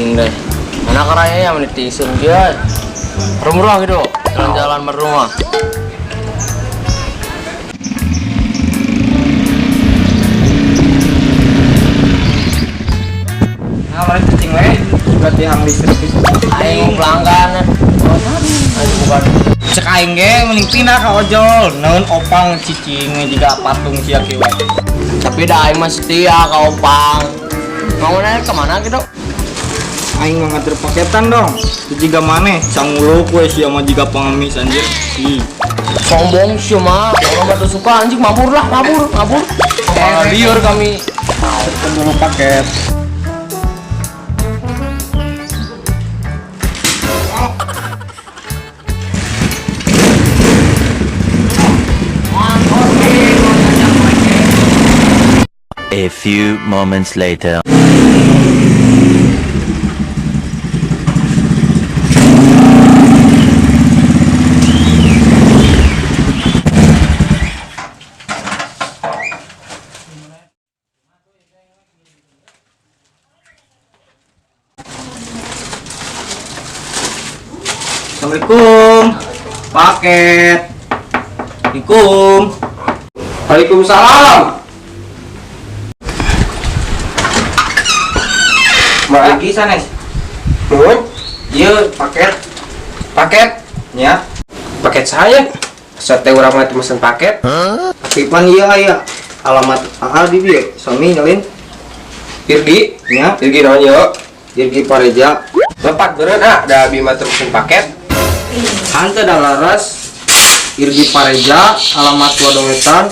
cicing deh. Anak raya yang netizen dia. Rumah gitu, jalan-jalan berumah. Nah, mana cicing we? Berarti hang listrik itu. Aing pelanggan. Aing bukan. Cek aing ge mending pindah ka ojol. Naon opang cicing juga patung sia kieu. Tapi dah aing mah setia ka Opang. Mau naik kemana gitu? Aing ngatur paketan dong. Jiga maneh canguluk we sia mah jiga pengemis anjir. Sombong sih mah. Kalau batu suka anjing mabur lah, mabur. Liur kami. Dulu paket. A few moments later. Assalamualaikum. Paket. Assalamualaikum. Waalaikumsalam. Lagi sanes. Nuhun. Ieu paket. Paket. Ya. Paket saya. Sate urang mah mesen paket. Akipan ieu aya alamat di dieu. Sami nyalin. Irgi. Ya. Irgi naon yo? Dirgi Pareja. Lepat beureun da abi mah mesen paket. Hante da laras Irgi Pareja, alamat Wadong Wetan,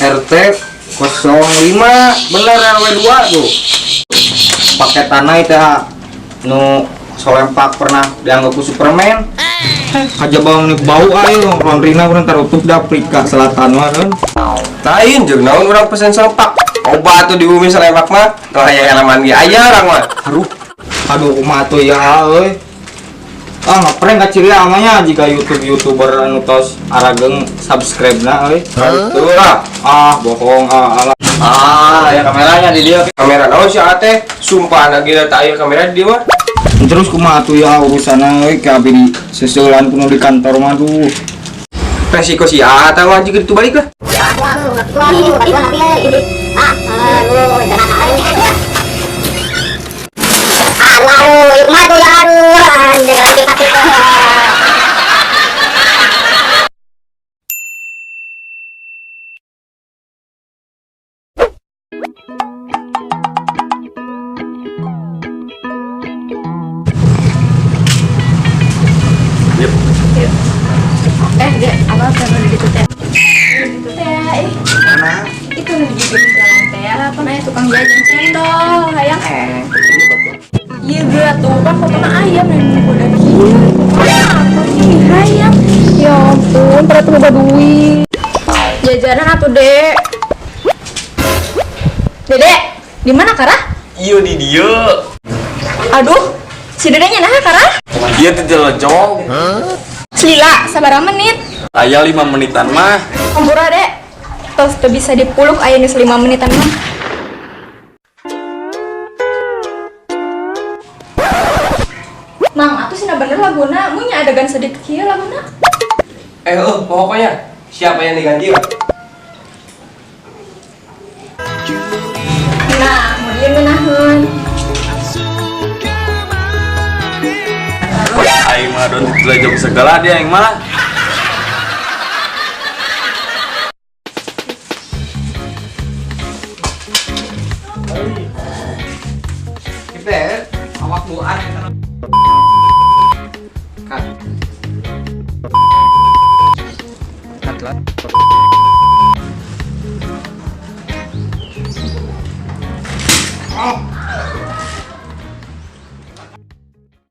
RT 05, bener RW 2 tuh. Paket tanah itu nu solempak pernah dianggap ku Superman. Aja bang nih bau ayo, laundryna urang tarutup da Afrika Selatan mah kan. Lain jeung naon urang pesen selepak. Obat tuh di bumi selepak mah. Tah aya halaman ge aya urang mah. Aduh kumaha tuh ya euy. Ngeprank ka ciri amanya jika YouTuber anu tos arageng subscribe na euy. Tuh lah. Bohong alah. Ya kameranya di dia. Kamera naon si ate? Sumpah na gila tak aya kamera di dia mah. Terus kumaha tuh ya urusanna euy ka abdi seseulan kuno di kantor mah duh. Resiko si ate mah jika itu balik lah. Dek, apa pernah di situ teh? Itu teh, Mana? itu nih di jalan teh, apa nanya tukang jajan cendol, hayang Iya gue tuh kan fotonya ayam yang udah gila. Apa nih hayang? Ya ampun, ternyata boba duit. Jajanan atuh dek. Dedek, di mana Kara? Iyo di dia. Aduh, si dedeknya nah Kara? Dia tuh jelejong. Selila, sabar menit. Aya 5 menitan mah. Kumpura dek. Terus tuh bisa dipuluk aya geus 5 menitan mah. Mang, atuh sina bener laguna, munya adegan sedikit kieu laguna. Pokoknya siapa yang diganti lah? Nah, mau dia menahan. Aing mah don jelejong segala dia aing mah. Kita awak buan. Cut lah.